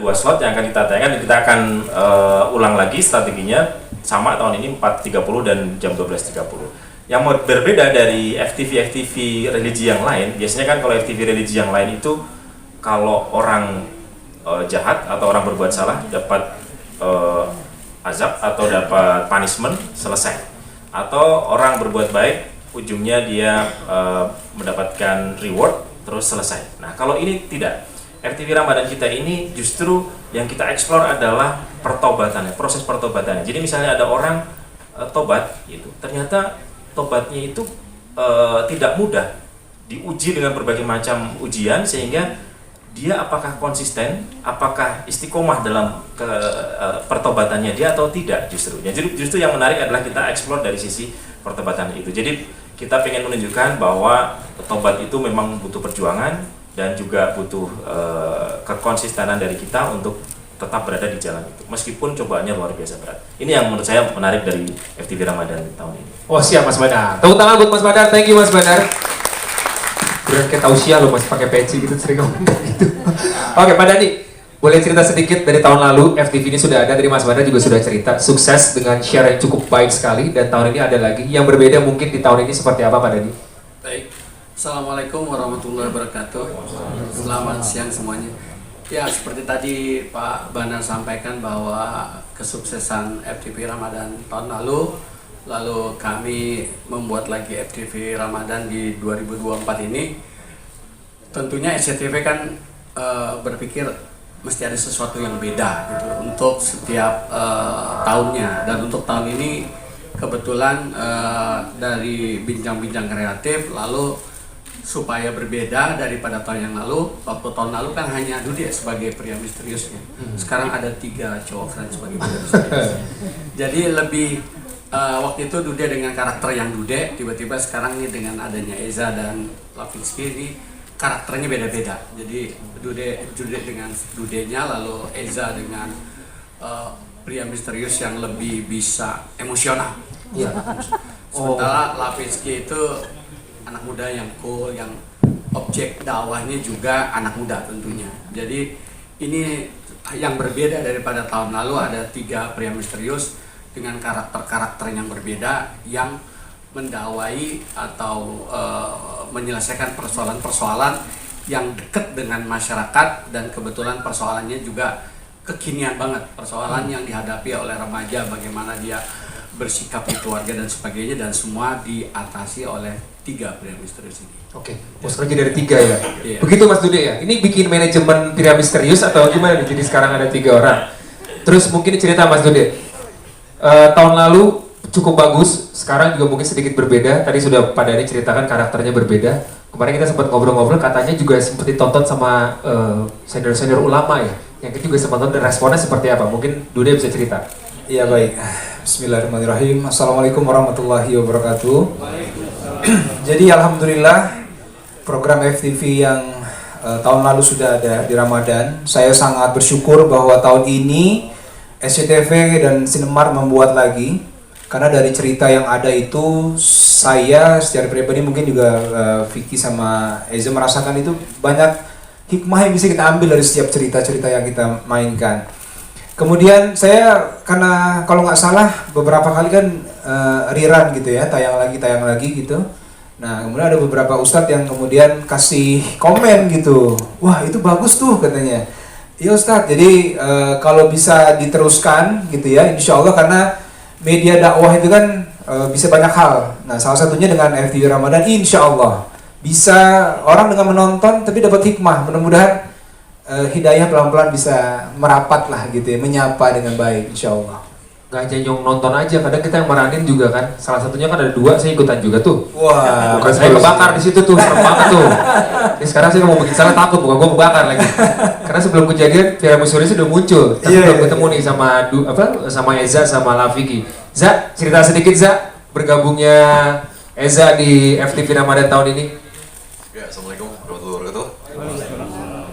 2 slot yang akan kita tayangkan, dan kita akan ulang lagi strateginya sama tahun ini 4.30 dan jam 12.30. Yang berbeda dari FTV religi yang lain, biasanya kan kalau FTV religi yang lain itu kalau orang jahat atau orang berbuat salah dapat azab atau dapat punishment, selesai. Atau orang berbuat baik, ujungnya dia mendapatkan reward, terus selesai. Nah, kalau ini tidak. FTV Ramadan kita ini justru yang kita explore adalah pertobatannya, proses pertobatannya. Jadi misalnya ada orang tobat, gitu. Ternyata tobatnya itu tidak mudah, diuji dengan berbagai macam ujian, sehingga dia apakah konsisten, apakah istiqomah dalam pertobatannya dia atau tidak justru. Jadi justru yang menarik adalah kita explore dari sisi pertobatan itu. Jadi kita pengen menunjukkan bahwa tobat itu memang butuh perjuangan dan juga butuh kekonsistenan dari kita untuk tetap berada di jalan itu, meskipun cobaannya luar biasa berat. Ini yang menurut saya menarik dari FTV Ramadan tahun ini. Oh siap Mas Badar. Tepuk tangan buat Mas Badar. Thank you Mas Badar. Udah kayak tausiah lo masih pakai peci gitu, sering ngomong gitu. Oke, Pak Dani, boleh cerita sedikit dari tahun lalu FTV ini sudah ada, dari Mas Badar juga sudah cerita sukses dengan share yang cukup baik sekali, dan tahun ini ada lagi yang berbeda mungkin di tahun ini seperti apa Pak Dani? Baik, Assalamualaikum warahmatullahi wabarakatuh. Selamat siang semuanya. Ya, seperti tadi Pak Bandar sampaikan bahwa kesuksesan FTV Ramadan tahun lalu kami membuat lagi FTV Ramadan di 2024 ini. Tentunya SCTV kan berpikir mesti ada sesuatu yang beda gitu untuk setiap tahunnya, dan untuk tahun ini kebetulan dari bincang-bincang kreatif lalu supaya berbeda daripada tahun yang lalu. Waktu tahun lalu kan hanya Dude sebagai pria misteriusnya. Sekarang ada 3 cowok keren sebagai pria misterius. Jadi lebih waktu itu Dude dengan karakter yang Dude, tiba-tiba sekarang nih dengan adanya Eza dan Lavinsky ini karakternya beda-beda. Jadi Dude dengan Dudenya, lalu Eza dengan pria misterius yang lebih bisa emosional. Iya. Sementara Lavinsky itu anak muda yang cool, yang objek dakwahnya juga anak muda tentunya. Jadi ini yang berbeda daripada tahun lalu, ada 3 pria misterius dengan karakter-karakter yang berbeda yang mendakwai atau menyelesaikan persoalan-persoalan yang dekat dengan masyarakat, dan kebetulan persoalannya juga kekinian banget, persoalan yang dihadapi oleh remaja, bagaimana dia bersikap di keluarga dan sebagainya, dan semua diatasi oleh 3 pria misterius ini. Oke, sekarang jadi ada 3 ya? Iya. Begitu Mas Dude ya? Ini bikin manajemen pria misterius atau gimana nih? Jadi sekarang ada 3 orang. Terus mungkin cerita Mas Dude, tahun lalu cukup bagus, sekarang juga mungkin sedikit berbeda. Tadi sudah Pak Dani ceritakan karakternya berbeda. Kemarin kita sempat ngobrol-ngobrol, katanya juga sempat ditonton sama senior-senior ulama ya. Yang kita juga sempat nonton, dan responnya seperti apa? Mungkin Dude bisa cerita. Iya baik. Bismillahirrahmanirrahim. Assalamualaikum warahmatullahi wabarakatuh. Jadi alhamdulillah program FTV yang tahun lalu sudah ada di Ramadan. Saya sangat bersyukur bahwa tahun ini SCTV dan Sinemart membuat lagi. Karena dari cerita yang ada itu, saya secara pribadi mungkin juga Vicky sama Eza merasakan itu banyak hikmah yang bisa kita ambil dari setiap cerita-cerita yang kita mainkan. Kemudian saya, karena kalau nggak salah beberapa kali kan rerun gitu ya, tayang lagi gitu. Nah kemudian ada beberapa ustadz yang kemudian kasih komen gitu, wah itu bagus tuh katanya. Iya ustadz, jadi kalau bisa diteruskan gitu ya, insya Allah, karena media dakwah itu kan bisa banyak hal. Nah salah satunya dengan FTV Ramadan, insya Allah bisa orang dengan menonton tapi dapat hikmah. Mudah-mudahan hidayah pelan-pelan bisa merapat lah gitu ya, menyapa dengan baik insya Allah. Gak aja yang nonton aja, kadang kita yang meranin juga kan. Salah satunya kan ada 2, saya ikutan juga tuh. Wah, bukan saya kebakar di situ tuh, serem banget tuh. Jadi sekarang saya mau bikin salah, takut bukan gua kebakar lagi. Karena sebelum kejadian Vira Misuri sudah muncul, tapi belum ketemu nih sama Eza sama Lafiki. Za, cerita sedikit Za, bergabungnya Eza di FTV Ramadan tahun ini. Ya, Assalamualaikum warahmatullahi wabarakatuh.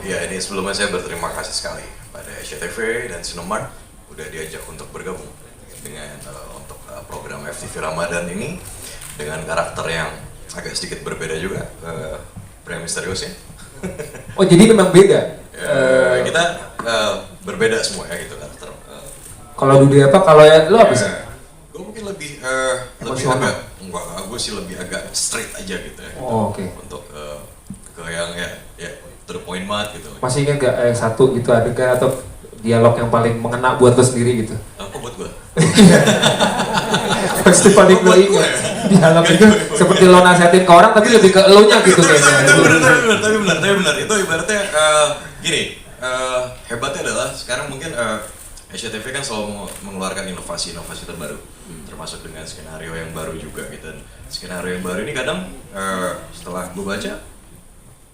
Ya, ini sebelumnya saya berterima kasih sekali pada SCTV dan Sinemart udah diajak untuk bergabung dengan untuk program FTV Ramadan ini dengan karakter yang agak sedikit berbeda juga, pria misterius ya. Oh jadi memang beda? Kita berbeda semua ya gitu karakter. Kalau Dude apa? Kalau ya lo apa sih? Gue mungkin lebih Emosional? agak enggak, gue sih lebih agak straight aja gitu ya. Oh, oke. Untuk ke yang ya to the point banget gitu. Masih ingat gak satu gitu adegan atau dialog yang paling mengena buat lo sendiri gitu? Apa buat gue? Pasti paling lo ingat. Dialog itu seperti lo nasihatin ke orang tapi lebih ke elunya gitu kayaknya. Tapi benar. Itu ibaratnya gini, hebatnya adalah sekarang mungkin SCTV kan selalu mengeluarkan inovasi terbaru, termasuk dengan skenario yang baru juga gitu. Dan skenario yang baru ini kadang setelah gue baca,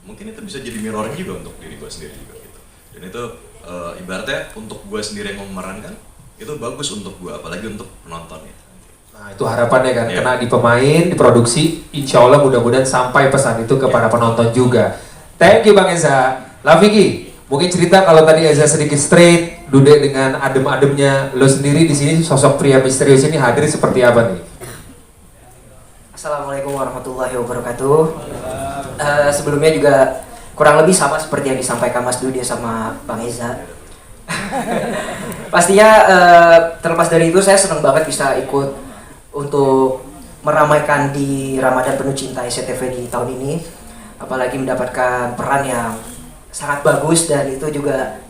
mungkin itu bisa jadi mirroring juga untuk diri gue sendiri juga gitu. Dan itu ibaratnya untuk gue sendiri yang memerankan, itu bagus untuk gue, apalagi untuk penontonnya. Nah itu harapannya kan, Iya. kena di pemain, di produksi, insya Allah mudah-mudahan sampai pesan itu ke para penonton juga. Thank you Bang Eza. Lafiki, mungkin cerita kalau tadi Eza sedikit straight, Dude dengan adem-ademnya, lo sendiri di sini sosok pria misterius ini hadir seperti apa nih? Assalamualaikum warahmatullahi wabarakatuh. Sebelumnya juga kurang lebih sama seperti yang disampaikan Mas Dude sama Bang Eza. Pastinya terlepas dari itu saya senang banget bisa ikut untuk meramaikan di Ramadan Penuh Cinta SCTV di tahun ini. Apalagi mendapatkan peran yang sangat bagus dan itu juga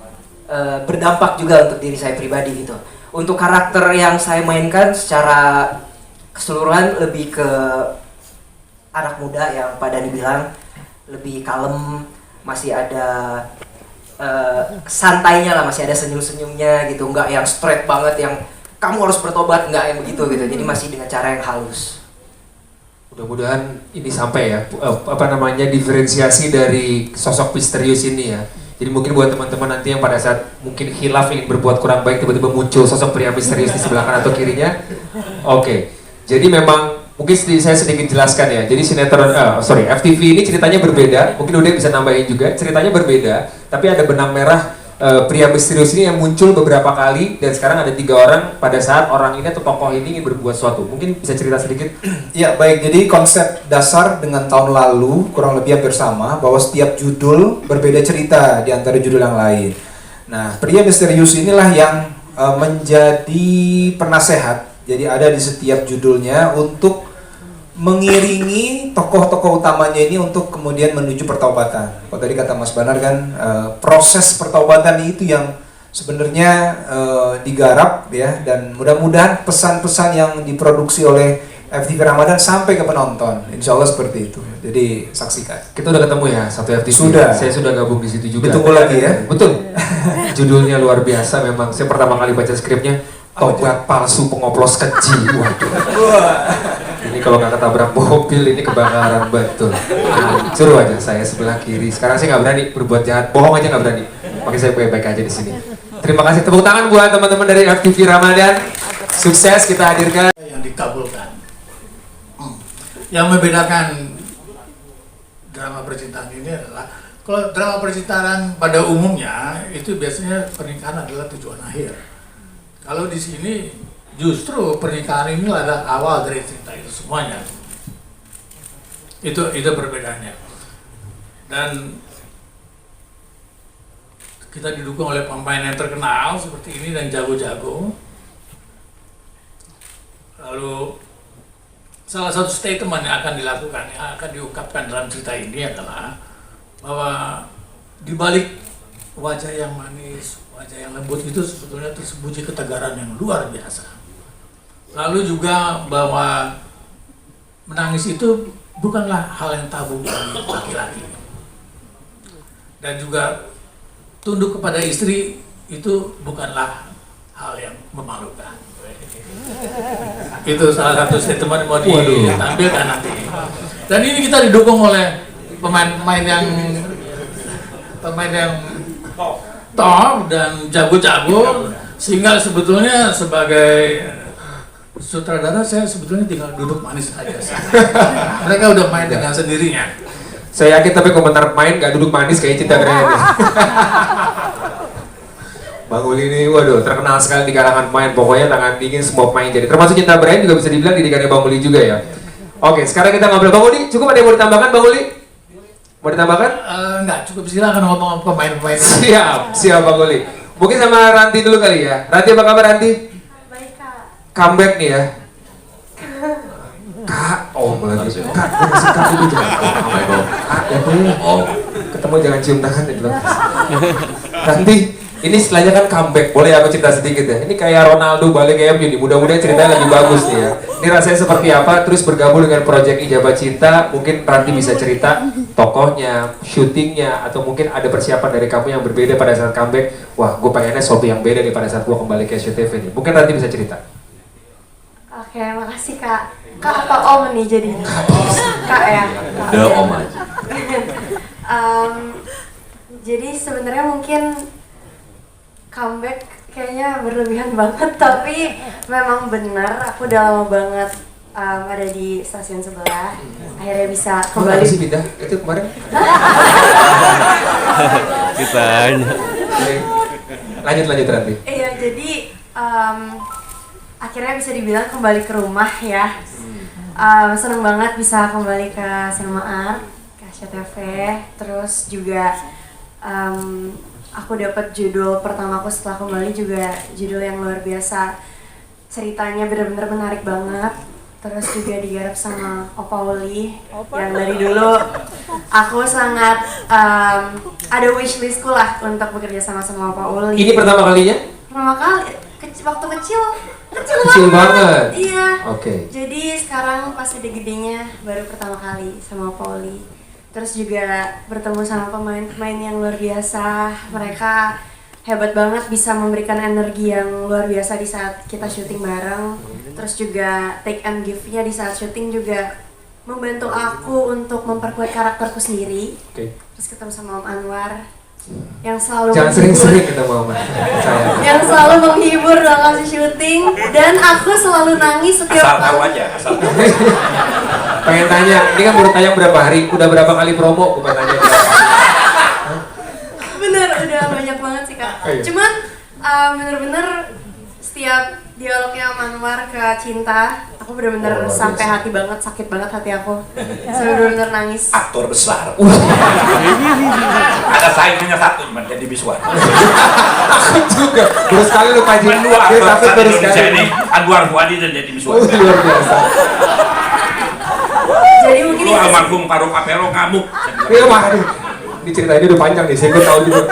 berdampak juga untuk diri saya pribadi gitu. Untuk karakter yang saya mainkan secara keseluruhan lebih ke anak muda yang Pak Dhani bilang lebih kalem, masih ada santainya lah, masih ada senyum-senyumnya gitu, nggak yang straight banget yang kamu harus bertobat, nggak yang begitu gitu. Jadi masih dengan cara yang halus. Mudah-mudahan ini sampai ya, diferensiasi dari sosok misterius ini ya. Jadi mungkin buat teman-teman nanti yang pada saat mungkin khilaf ingin berbuat kurang baik, tiba-tiba muncul sosok pria misterius di sebelah kanan atau kirinya. Oke. Jadi memang mungkin saya sedikit jelaskan ya. Jadi sinetron, FTV ini ceritanya berbeda. Mungkin udah bisa nambahin juga. Ceritanya berbeda, tapi ada benang merah pria misterius ini yang muncul beberapa kali dan sekarang ada 3 orang pada saat orang ini atau tokoh ini ingin berbuat sesuatu. Mungkin bisa cerita sedikit? Ya baik, jadi konsep dasar dengan tahun lalu kurang lebih hampir sama, bahwa setiap judul berbeda cerita di antara judul yang lain. Nah, pria misterius inilah yang menjadi penasehat. Jadi ada di setiap judulnya untuk mengiringi tokoh-tokoh utamanya ini untuk kemudian menuju pertaubatan. Kalau tadi kata Mas Banar kan, proses pertaubatan itu yang sebenarnya digarap ya, dan mudah-mudahan pesan-pesan yang diproduksi oleh FTV Ramadan sampai ke penonton. Insya Allah seperti itu. Jadi saksikan. Kita udah ketemu ya satu FTV. Sudah. Saya sudah gabung di situ juga. Ditunggu lagi ya. Betul. Judulnya luar biasa memang. Saya pertama kali baca skripnya, tobat palsu pengoplos keji. Waduh. Ini kalau nggak ketabrak mobil ini kebakaran betul. Suruh aja saya sebelah kiri. Sekarang saya nggak berani berbuat jahat, bohong aja nggak berani. Makanya saya baik-baik aja di sini. Terima kasih, tepuk tangan buat teman-teman dari FTV Ramadan. Sukses kita hadirkan. Yang dikabulkan. Yang membedakan drama percintaan ini adalah kalau drama percintaan pada umumnya itu biasanya pernikahan adalah tujuan akhir. Kalau di sini justru pernikahan ini adalah awal dari cerita itu semuanya. Itu perbedaannya. Dan kita didukung oleh pemain yang terkenal seperti ini dan jago-jago. Lalu salah satu statement yang akan dilakukan, yang akan diungkapkan dalam cerita ini adalah bahwa di balik wajah yang manis, wajah yang lembut itu sebetulnya tersembunyi ketegaran yang luar biasa. Lalu juga bahwa menangis itu bukanlah hal yang tabu bagi laki-laki. Dan juga tunduk kepada istri itu bukanlah hal yang memalukan. Itu salah satu statement yang mau ditampilkan nanti. Dan ini kita didukung oleh pemain-pemain yang top dan jago-jago, sehingga sebetulnya sebagai sutradara saya sebetulnya tinggal duduk manis aja sih. Mereka udah main dengan sendirinya. Saya yakin tapi komentar main gak duduk manis kayak Cinta Brand. Bang Uli ini waduh terkenal sekali di kalangan pemain, pokoknya tangan dingin semua pemain jadi. Termasuk Cinta Brand juga bisa dibilang didikannya Bang Uli juga ya. Oke, sekarang kita ngobrol. Bang Uli, cukup ada yang mau ditambahkan Bang Uli? Mau ditambahkan? Enggak, cukup silakan ngomong pemain-pemain. Siap, siap Bang Uli. Mungkin sama Ranti dulu kali ya. Ranti apa kabar Ranti? Baik kak. Comeback nih ya. Kak, malah gitu. Kak, gue kasih kak dulu jangan. Kak, ya boleh. Ketemu jangan cium tangan ya bilang. Ranti, ini setelahnya kan comeback. Boleh aku cerita sedikit ya? Ini kayak Ronaldo balik ke MU nih. Mudah-mudahan ceritanya lebih bagus nih ya. Ini rasanya seperti apa? Terus bergabung dengan Project Ijabah Cinta. Mungkin Ranti bisa cerita tokohnya, syutingnya, atau mungkin ada persiapan dari kamu yang berbeda pada saat comeback. Wah, gue pengennya Sophie yang beda nih pada saat gue kembali ke SCTV nih. Mungkin Ranti bisa cerita. Oke, makasih kak. Kak apa om nih jadi? Kak ya. Udah om aja. Jadi sebenarnya mungkin comeback kayaknya berlebihan banget, tapi memang benar aku udah lama banget ada di stasiun sebelah. Akhirnya bisa Kembali kembali. sih pindah itu kemarin. Lanjut Ranti. Iya, jadi akhirnya bisa dibilang kembali ke rumah ya. Seneng banget bisa kembali ke Cinema Art, ke SCTV. Terus juga aku dapat judul pertamaku setelah kembali juga judul yang luar biasa. Ceritanya benar-benar menarik banget. Terus juga digarap sama Opa Uli yang dari dulu aku sangat ada wishlistku lah untuk bekerja sama Opa Uli. Ini pertama kalinya? Pertama kali, waktu kecil Kecil banget. Iya. Oke. Jadi sekarang pas udah gedenya baru pertama kali sama Pauli. Terus juga bertemu sama pemain-pemain yang luar biasa. Mereka hebat banget, bisa memberikan energi yang luar biasa di saat kita syuting bareng. Terus juga take and give-nya di saat syuting juga membantu aku untuk memperkuat karakterku sendiri. Oke. Terus ketemu sama Om Anwar yang selalu Jangan sering-sering kita mau saya. yang selalu menghibur dalam syuting, dan aku selalu nangis setiap Asal tahu aja, asal tahu. Pengen tanya, ini kan baru tayang berapa hari? Udah berapa kali promo? Gue pengen tanya. bener udah banyak banget sih kak. Oh, iya. Cuman bener-bener setiap dialognya Manwar ke Cinta, aku bener-bener sampai hati banget, sakit banget hati aku. Saya bener-bener nangis. Aktor besar. Ada saingannya satu, cuman jadi Biswan. Aku juga. Baru sekali lu kaji. Dua Dia aktor takut besar baru Indonesia sekali. ini, Anwar Fuadi dan jadi Biswan. Luar biasa. Jadi mungkin Lu almarhum Faruk Apero kamu. Iya waduh. Ini cerita ini udah panjang nih, saya tahu juga.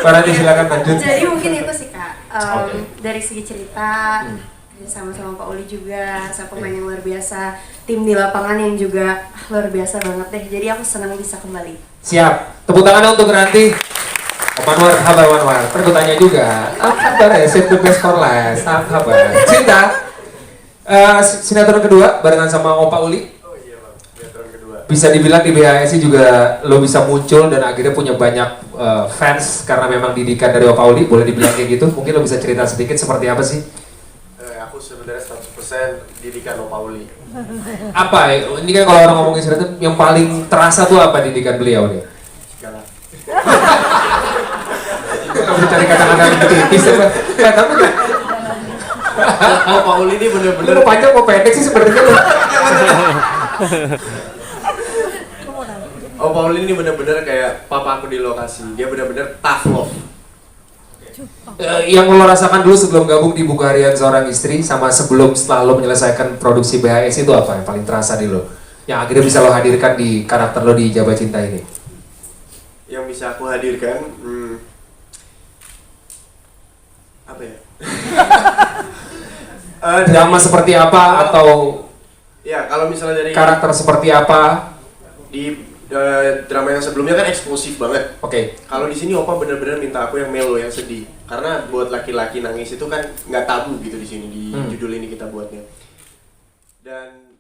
Pak Ranti silakan lanjut. Jadi mungkin itu sih kak. Dari segi cerita, sama-sama Pak Uli juga, sama pemain yang luar biasa, tim di lapangan yang juga luar biasa banget deh. Jadi aku senang bisa kembali. Siap. Tepuk tangan untuk Ranti. Om Anwar, kabar Anwar. Ntar gue tanya juga. Apa kabar ya? Save the best for last. Apa kabar? Cinta. Sinetron kedua barengan sama Opa Uli. Bisa dibilang di BHSI juga lo bisa muncul dan akhirnya punya banyak fans karena memang didikan dari Opa Uli. Boleh dibilang kayak gitu? Mungkin lo bisa cerita sedikit seperti apa sih? Aku sebenarnya 100% didikan Opa Uli. Apa? Ini kan kalau orang ngomongin sinetron yang paling terasa tuh apa didikan beliau nih? Segala. Kalau cari kata-kata yang kritis apa? Nah, tapi kan Opa Uli ini lu bener-bener mau panjang mau pendek sih sebenarnya lo. Opa Uli ini bener-bener kayak papa aku di lokasi. Dia bener-bener tough love. Yang lo rasakan dulu sebelum gabung di Buku Harian Seorang Istri sama sebelum setelah lo menyelesaikan produksi BHS itu apa yang paling terasa di lo? Yang akhirnya bisa lo hadirkan di karakter lo di Ijabah Cinta ini? Yang bisa aku hadirkan, apa ya? Drama seperti apa atau Ya, kalau misalnya dari karakter seperti apa? di drama yang sebelumnya kan eksplosif banget. Oke. Kalau di sini Opa bener-bener minta aku yang melo, yang sedih. Karena buat laki-laki nangis itu kan nggak tabu gitu di sini di judul ini kita buatnya. Dan